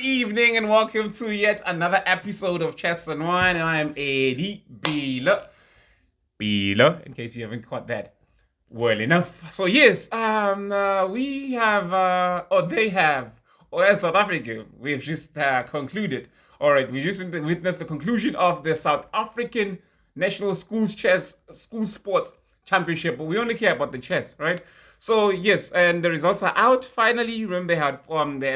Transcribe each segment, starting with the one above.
evening and welcome to yet another episode of Chess and Wine. And I am Eddie Bila. In case you haven't caught that well enough. So yes, we have, or they have, or as South Africa, we've just concluded. All right, we just witnessed the conclusion of the South African National Schools School Sports Championship, but we only care about the chess, right? So yes, and the results are out finally. Remember, they had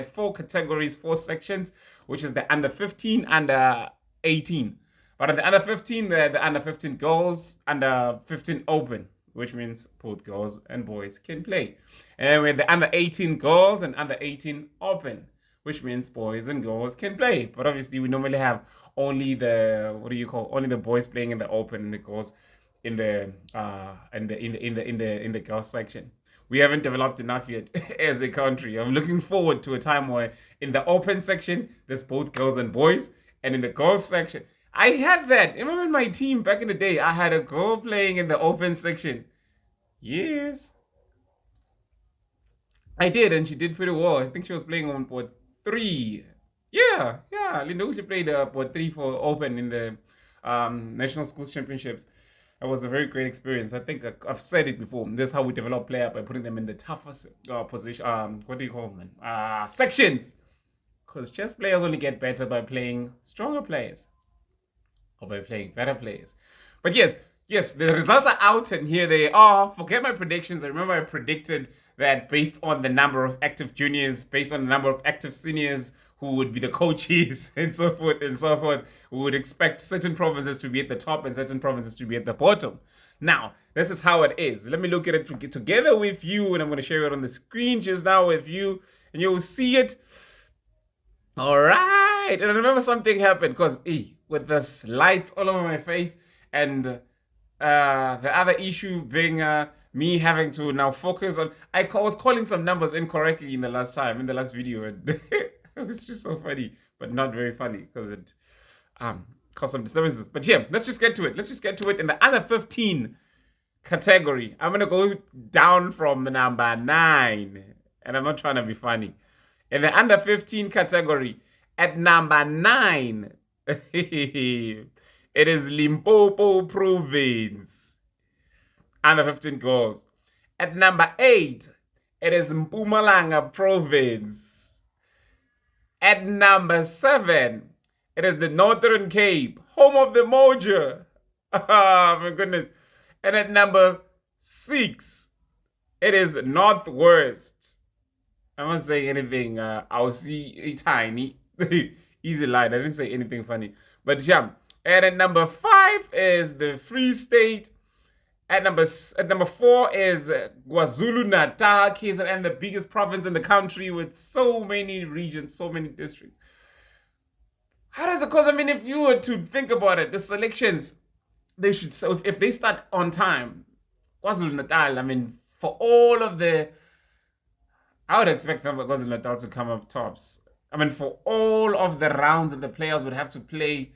4 categories, 4 sections, which is the under 15, under 18. But at the under 15, the under 15 girls, under 15 open, which means both girls and boys can play. And with the under 18 girls and under 18 open, which means boys and girls can play. But obviously, we normally have only only the boys playing in the open and the girls in the girls section. We haven't developed enough yet as a country. I'm looking forward to a time where in the open section, there's both girls and boys. And in the girls section, I had that. Remember in my team back in the day, I had a girl playing in the open section. Yes. I did, and she did pretty well. I think she was playing on board 3. Yeah. Linda, she played board 3 for open in the National Schools Championships. It was a very great experience. I think I've said it before. This is how we develop players, by putting them in the toughest position. What do you call them? Sections. Because chess players only get better by playing stronger players, or by playing better players. But yes, the results are out, and here they are. Forget my predictions. I remember I predicted that based on the number of active juniors, based on the number of active seniors, who would be the coaches, and so forth, we would expect certain provinces to be at the top and certain provinces to be at the bottom. Now, this is how it is. Let me look at it together with you, and I'm going to share it on the screen just now with you, and you'll see it. All right. And I remember something happened, because with the lights all over my face, and the other issue being me having to now focus on, I was calling some numbers incorrectly in the last video. It was just so funny, but not very funny, because it caused some disturbances. But yeah, let's just get to it. In the under 15 category, I'm going to go down from number 9. And I'm not trying to be funny. In the under 15 category, at number 9, it is Limpopo Province. Under 15 girls. At number 8, it is Mpumalanga Province. At number 7, it is the Northern Cape, home of the Moja. Oh, my goodness. And at number 6, it is Northwest. I'm not saying anything. I'll see tiny. Easy line. I didn't say anything funny. But yeah. And at number 5 is the Free State. At number 4 is KwaZulu-Natal, KZN, the biggest province in the country with so many regions, so many districts. How does it cause? I mean, if you were to think about it, the selections, they should, so if they start on time, KwaZulu-Natal, I mean, for all of the, I would expect KwaZulu-Natal to come up tops. I mean, for all of the rounds that the players would have to play,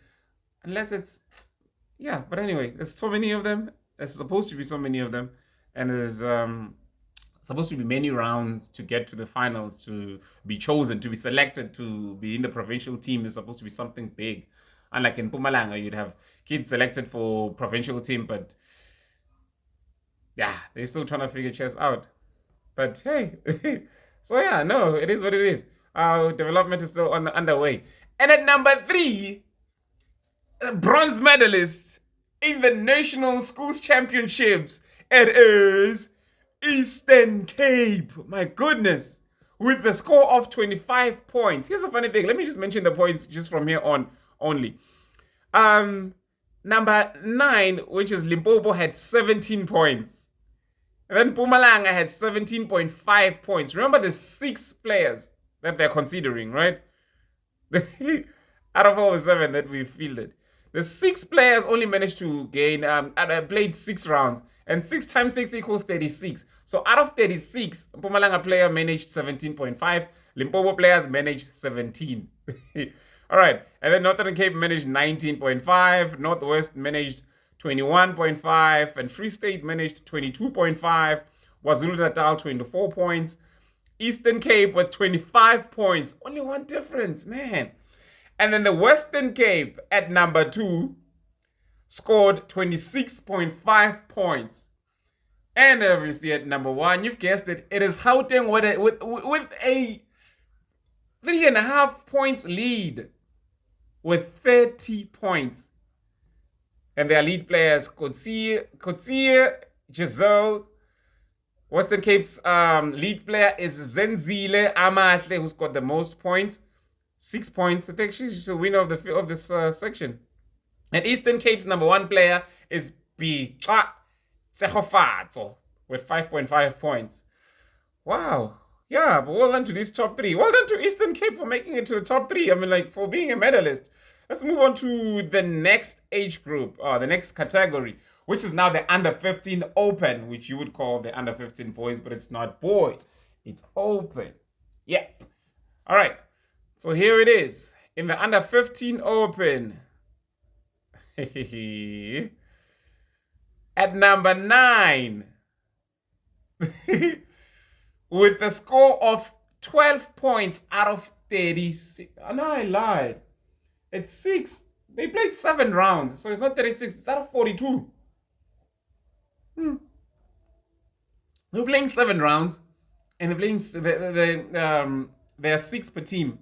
unless it's, yeah, but anyway, there's so many of them. There's supposed to be so many of them, and there's supposed to be many rounds to get to the finals, to be chosen, to be selected, to be in the provincial team. Is supposed to be something big. Unlike in Mpumalanga, you'd have kids selected for provincial team, but yeah, they're still trying to figure chess out. But hey, so yeah, no, it is what it is. Development is still underway. And at number 3, bronze medalist in the National Schools Championships, it is Eastern Cape. My goodness. With the score of 25 points. Here's a funny thing. Let me just mention the points just from here on only. Number 9, which is Limpopo, had 17 points. And then Mpumalanga had 17.5 points. Remember the 6 players that they're considering, right? Out of all the 7 that we fielded. The 6 players only managed to gain, played 6 rounds. And 6 times 6 equals 36. So out of 36, Mpumalanga player managed 17.5. Limpopo players managed 17. All right. And then Northern Cape managed 19.5. Northwest managed 21.5. And Free State managed 22.5. KwaZulu-Natal 24 points. Eastern Cape with 25 points. Only one difference, man. And then the Western Cape at number 2 scored 26.5 points. And obviously at number 1, you've guessed it, it is Gauteng with a 3.5 points lead with 30 points. And their lead players, Kotsie, Giselle. Western Cape's lead player is Zenzile Amahle, who's got the most points. 6 points. I think she's the winner of this section. And Eastern Cape's number 1 player is Bicha Tsehofatso with 5.5 points. Wow. Yeah, but well done to these top 3. Well done to Eastern Cape for making it to the top 3. I mean, like, for being a medalist. Let's move on to the next age group, the next category, which is now the under-15 open, which you would call the under-15 boys, but it's not boys. It's open. Yeah. All right. So here it is. In the under-15 open. At number 9. With a score of 12 points out of 36. Oh, no, I lied. It's 6. They played 7 rounds, so it's not 36. It's out of 42. They're playing 7 rounds, and they're playing there are 6 per team.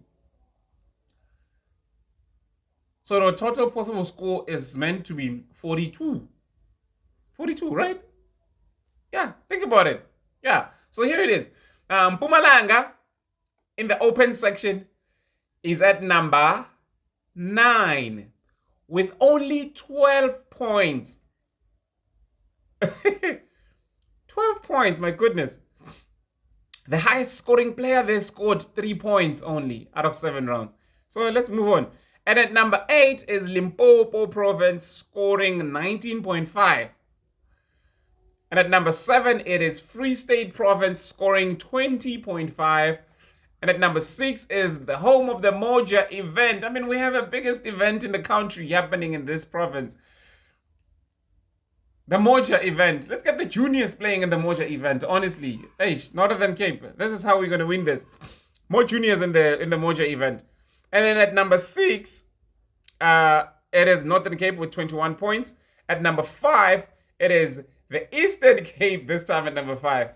So the total possible score is meant to be 42. 42, right? Yeah, think about it. Yeah, so here it is. Mpumalanga in the open section is at number 9 with only 12 points. 12 points, my goodness. The highest scoring player, they scored 3 points only out of 7 rounds. So let's move on. And at number 8 is Limpopo Province scoring 19.5. And at number 7, it is Free State Province scoring 20.5. And at number 6 is the home of the Moja event. I mean, we have the biggest event in the country happening in this province. The Moja event. Let's get the juniors playing in the Moja event, honestly. Hey, Northern Cape. This is how we're going to win this. More juniors in the Moja event. And then at number 6, it is Northern Cape with 21 points. At number 5, it is the Eastern Cape, this time at number 5,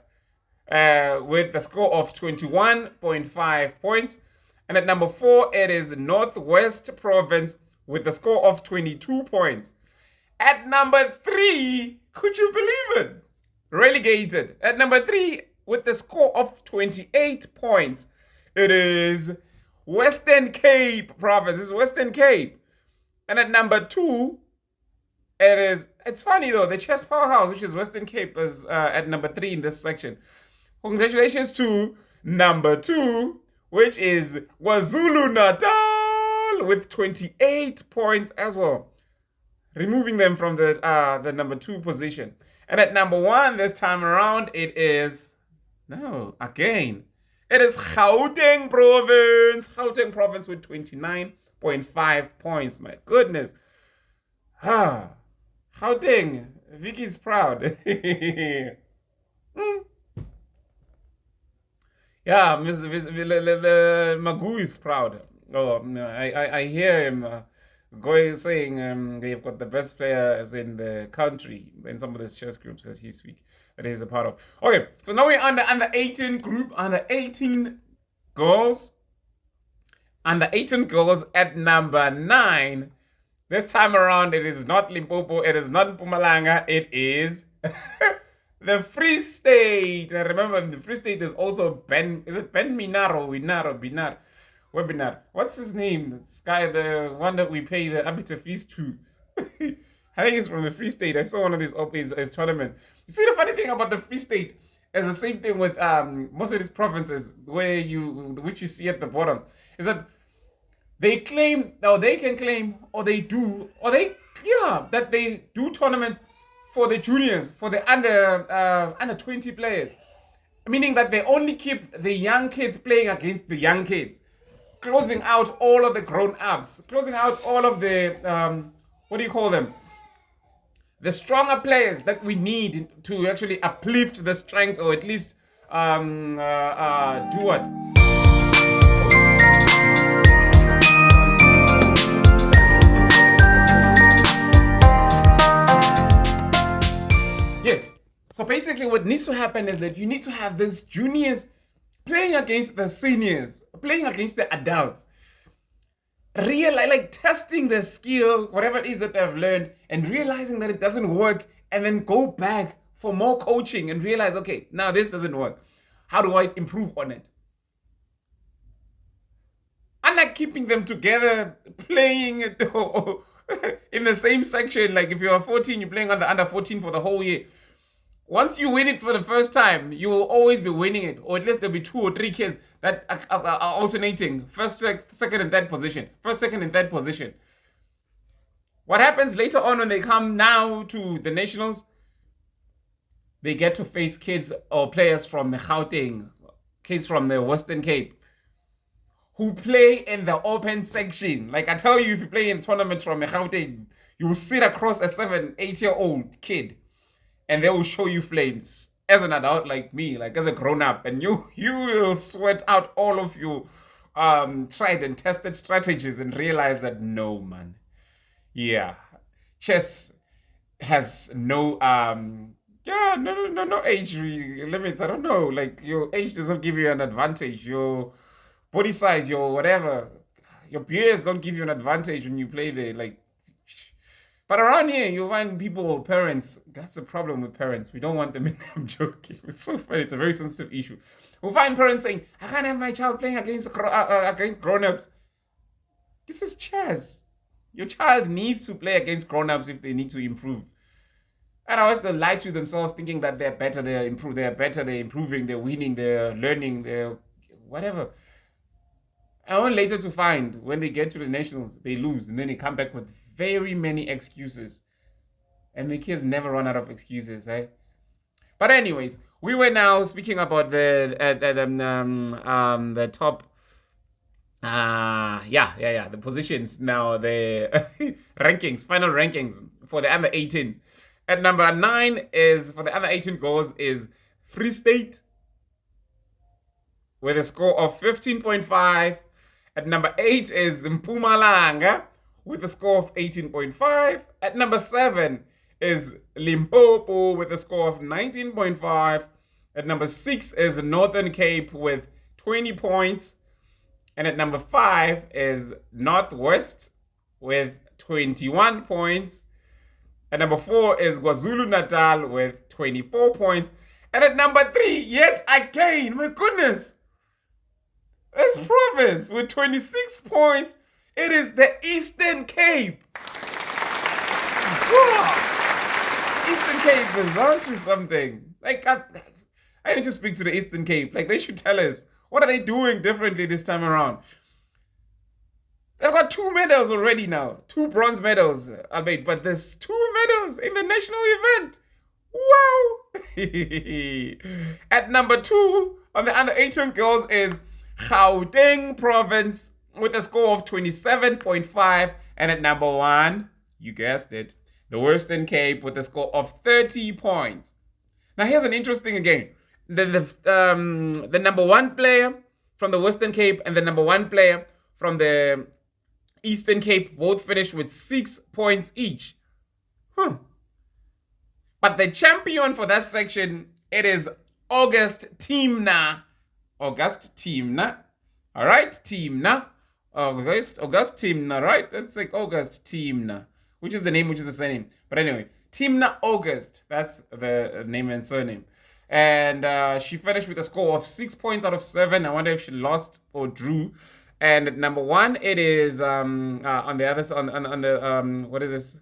with a score of 21.5 points. And at number 4, it is Northwest Province with a score of 22 points. At number 3, could you believe it? Relegated. At number 3, with the score of 28 points, it is Western Cape Province. This is Western Cape. And at number 2, it's funny though, the chess powerhouse, which is Western Cape, is at number 3 in this section. Congratulations to number 2, which is KwaZulu Natal with 28 points as well, removing them from the number 2 position. And at number 1 this time around, it is Gauteng Province. Gauteng Province with 29.5 points. My goodness. Gauteng. Vicky's proud. Yeah, Magoo is proud. Oh, I hear him saying they've got the best players in the country in some of these chess groups that he's a part of. Okay, so now we're on the under 18 group, under 18 girls. Under 18 girls at number 9. This time around, it is not Limpopo, it is not Mpumalanga, it is the Free State. And remember, the Free State is also Ben Minar? Webinar. What's his name? This guy, the one that we pay the arbiter fees to. I think it's from the Free State. I saw one of his tournaments. You see, the funny thing about the Free State is the same thing with most of these provinces, which you see at the bottom, is that they claim, or they can claim, or they do, that they do tournaments for the juniors, for the under 20 players, meaning that they only keep the young kids playing against the young kids, closing out all of the grown-ups, closing out all of the what do you call them? The stronger players that we need to actually uplift the strength, or at least do what? Yes. So basically, what needs to happen is that you need to have these juniors playing against the seniors, playing against the adults, like testing their skill, whatever it is that they've learned, and realizing that it doesn't work, and then go back for more coaching and realize, okay, now this doesn't work. How do I improve on it? Unlike keeping them together, playing in the same section, like if you're 14, you're playing on the under 14 for the whole year. Once you win it for the first time, you will always be winning it, or at least there'll be 2 or 3 kids that are alternating first, second, and third position. First, second, and third position. What happens later on when they come now to the nationals? They get to face kids or players from the Gauteng, kids from the Western Cape, who play in the open section. Like I tell you, if you play in tournaments from Gauteng, you will sit across a 7, 8-year-old kid, and they will show you flames as an adult like me, like as a grown-up, and you will sweat out all of your tried and tested strategies and realize that no, man, yeah, chess has no no age limits. I don't know, like your age doesn't give you an advantage, your body size, your whatever, your peers don't give you an advantage when you play there, like. But around here, you'll find people, parents. That's the problem with parents. We don't want them in. I'm joking. It's so funny. It's a very sensitive issue. We'll find parents saying, I can't have my child playing against grown-ups. This is chess. Your child needs to play against grown-ups if they need to improve. And I always they lie to themselves thinking that they're better, they're improving, they're winning, they're learning, they're whatever. And only later to find when they get to the nationals, they lose. And then they come back with very many excuses, and the kids never run out of excuses, eh? But anyways, we were now speaking about the top the positions now, the rankings, final rankings for the under 18s. At number 9 is for the under 18 goals is Free State with a score of 15.5. At number 8 is Mpumalanga with a score of 18.5. At number 7 is Limpopo with a score of 19.5. At number 6 is Northern Cape with 20 points. And at number 5 is Northwest with 21 points. At number 4 is KwaZulu-Natal with 24 points. And at number 3, yet again, my goodness, this province with 26 points. It is the Eastern Cape. Eastern Cape is onto something. Like, I need to speak to the Eastern Cape. Like, they should tell us, what are they doing differently this time around? They've got 2 medals already now. 2 bronze medals, albeit, but there's 2 medals in the national event. Wow! At number 2 on the under 18 girls is Gauteng Province with a score of 27.5. And at number 1, you guessed it, the Western Cape with a score of 30 points. Now here's an interesting again. The number 1 player from the Western Cape and the number 1 player from the Eastern Cape both finished with 6 points each. But the champion for that section, it is August Timna. August Timna. All right, Timna. August Timna, right? That's like August Timna, which is the name, which is the surname. But anyway, Timna August. That's the name and surname. And she finished with a score of 6 points out of 7. I wonder if she lost or drew. And at number 1, it is on the other on the what is this?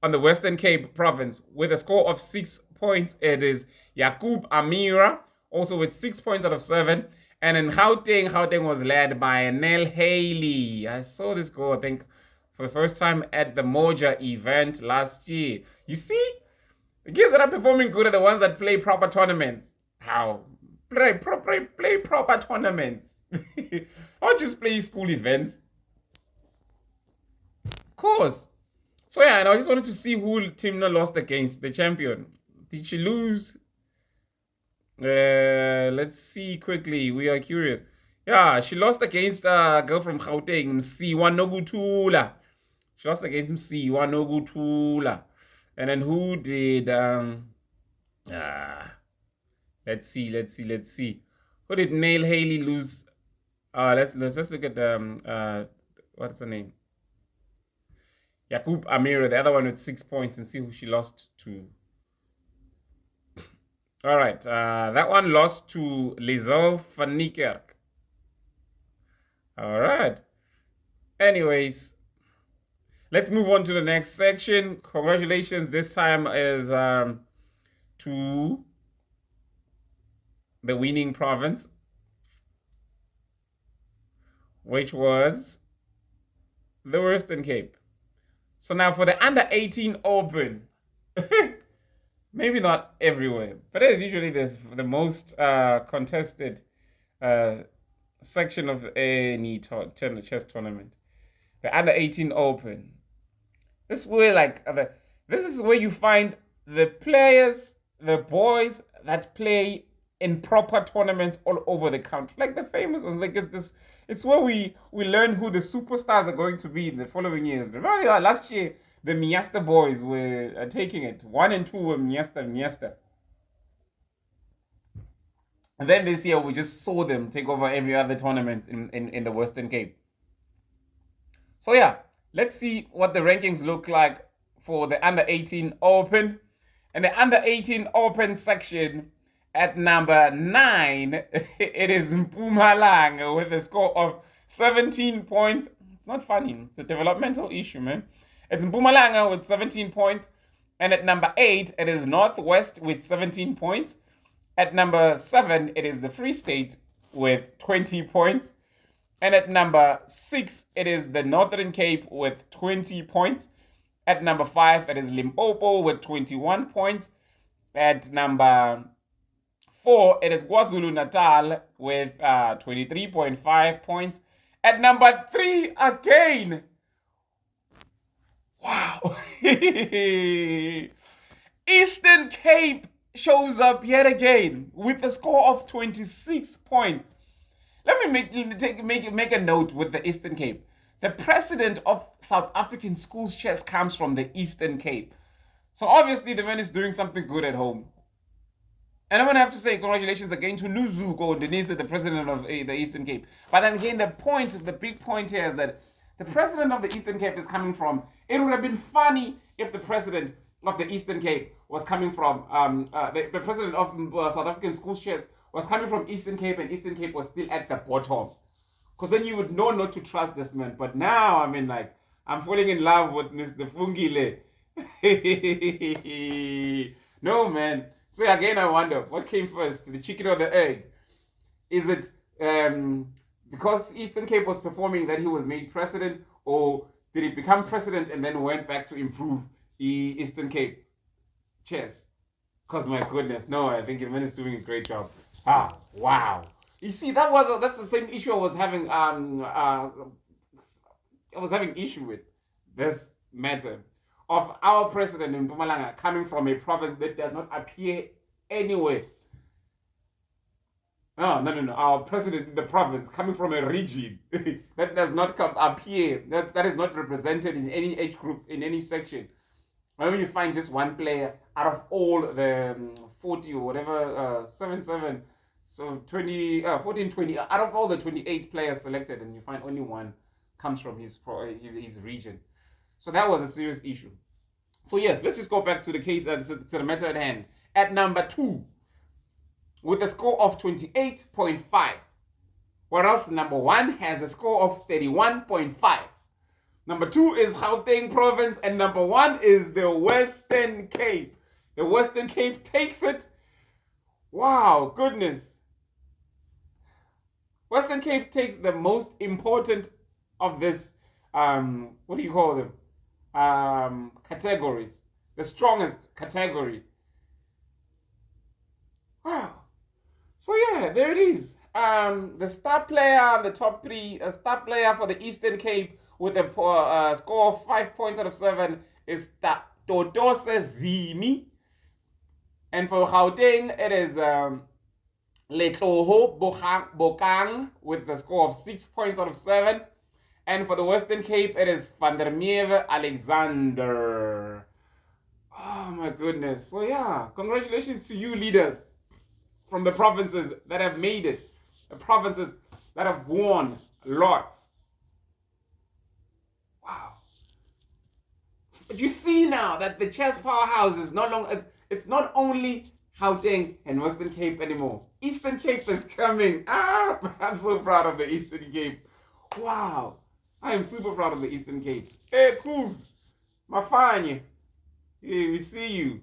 On the Western Cape province with a score of 6 points. It is Yakub Amira, also with 6 points out of 7. And in Gauteng was led by Nell Haley. I saw this goal, I think, for the first time at the Moja event last year. You see, the kids that are performing good are the ones that play proper tournaments. How? Play proper tournaments. Not just play school events. Of course. So yeah, and I just wanted to see who Timna lost against, the champion. Did she lose? Let's see quickly. We are curious. Yeah, she lost against a girl from Gauteng, Msiwa Nogutula. She lost against Msiwa Nogutula. And then who did ah let's see. Who did Nail Haley lose? Let's look at what's her name? Yakub Amira, the other one with 6 points, and see who she lost to. All right, that one lost to Lizelle van Niekerk. All right. Anyways, let's move on to the next section. Congratulations. This time is to the winning province, which was the Western Cape. So now for the under 18 Open, maybe not everywhere, but as usually there's the most contested section of any chess tournament. The under 18 Open. This is where this is where you find the players, the boys that play in proper tournaments all over the country, like the famous ones. Like it's where we learn who the superstars are going to be in the following years. Remember last year the Miasta boys were taking it. 1 and 2 were Miasta. And then this year we just saw them take over every other tournament in the Western Cape. So yeah, let's see what the rankings look like for the under 18 Open. And the under 18 Open section, at number 9, it is Mpumalanga with a score of 17 points. It's not funny. It's a developmental issue, man. It's Mpumalanga with 17 points. And at number 8, it is Northwest with 17 points. At number 7, it is the Free State with 20 points. And at number 6, it is the Northern Cape with 20 points. At number 5, it is Limpopo with 21 points. At number 4, it is KwaZulu-Natal with 23.5 points. At number 3, again. Wow. Eastern Cape shows up yet again with a score of 26 points. Let me make a note with the Eastern Cape. The president of South African schools chess comes from the Eastern Cape. So obviously the man is doing something good at home. And I'm going to have to say congratulations again to Luzuko Denise, the president of the Eastern Cape. But then again, the big point here is that the president of the Eastern Cape is coming from, it would have been funny if the president of the Eastern Cape was coming from, the president of South African schools chess was coming from Eastern Cape, and Eastern Cape was still at the bottom. Because then you would know not to trust this man. But now, I mean, like, I'm falling in love with Mr. Fungile. No, man. So again, I wonder, what came first, the chicken or the egg? Is it because Eastern Cape was performing that he was made president, or did he become president and then went back to improve Eastern Cape chess? Because my goodness, no, I think the man is doing a great job. Ah, wow. You see, that's the same issue I was having. I was having issue with this matter of our president in Mpumalanga coming from a province that does not appear anywhere. No. Our president in the province coming from a region that does not appear. That is not represented in any age group, in any section. When you find just one player out of all the 40 or whatever, 7, so 20, 14, 20, out of all the 28 players selected, and you find only one comes from his region. So that was a serious issue. So yes, let's just go back to the case, to the matter at hand. At number 2, with a score of 28.5, whereas number 1 has a score of 31.5. Number 2 is Gauteng province, and number 1 is the Western Cape. The Western Cape takes it. Wow, goodness. Western Cape takes the most important of this, what do you call them? Categories. The strongest category. Wow. So yeah, there it is. The star player, the top 3, star player for the Eastern Cape with a score of 5 points out of 7 is Totose Zimi. And for Gauteng, it is Letoho Bokang with the score of 6 points out of 7. And for the Western Cape, it is Van der Merwe Alexander. Oh my goodness. So yeah, congratulations to you leaders from the provinces that have made it. The provinces that have won lots. Wow. But you see now that the chess powerhouse is no longer, it's not only Gauteng and Western Cape anymore. Eastern Cape is coming. I'm so proud of the Eastern Cape. Wow. I am super proud of the Eastern Cape. Hey, Cruz, Mafanya. Hey, we see you.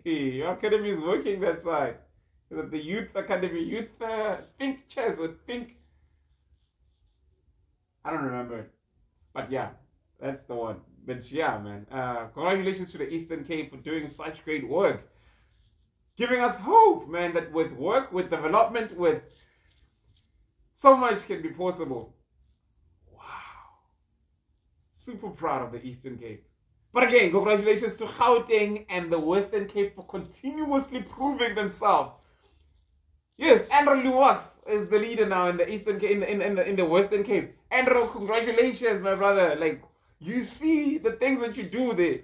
Hey, your academy is working that side. The youth academy, think chess or think. I don't remember. But yeah, that's the one. But yeah, man. Congratulations to the Eastern Cape for doing such great work. Giving us hope, man, that with work, with development, with so much can be possible. Super proud of the Eastern Cape. But again, congratulations to Gauteng and the Western Cape for continuously proving themselves. Yes, Andrew Luwaks is the leader now in the Eastern Cape, in the Western Cape. Andrew, congratulations, my brother. Like, you see the things that you do there.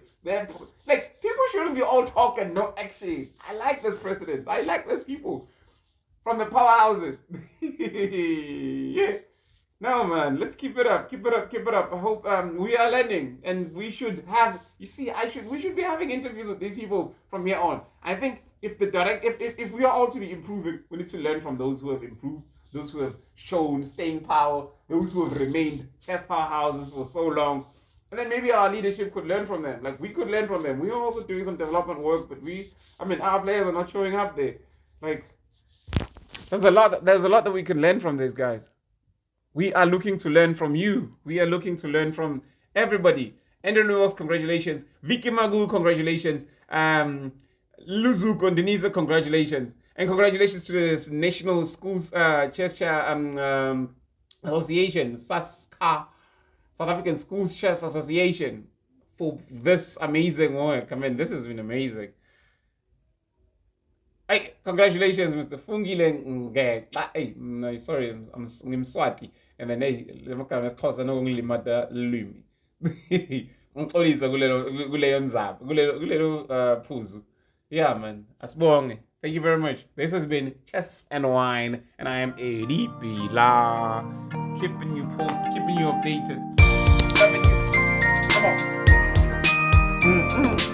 Like, people shouldn't be all talk and no action. I like this president. I like these people from the powerhouses. Yeah. No, man, let's keep it up, keep it up, keep it up. I hope we are learning, and we should have. You see, we should be having interviews with these people from here on. I think if we are all to be improving, we need to learn from those who have improved, those who have shown staying power, those who have remained chess powerhouses for so long, and then maybe our leadership could learn from them. Like, we could learn from them. We are also doing some development work, but our players are not showing up there. Like, there's a lot that we can learn from these guys. We are looking to learn from you. We are looking to learn from everybody. Andrew Noels, congratulations. Vicky Magu, congratulations. Luzu Gondeniza, congratulations. And congratulations to this National Schools Chess Association, SASCA, South African Schools Chess Association, for this amazing work. I mean, this has been amazing. Hey, congratulations, Mr. Fungile Ngeke. No, sorry, I'm Swati. And then le magama esiXhosa nokungilimata lulwimi. Ngixolisa kuleyo ndzaba, kulelo phuzu. Yeah, man. Asibonge. Thank you very much. This has been Chess and Wine, and I am Eddie Bila. Keeping you posted, keeping you updated. Loving you. Come on.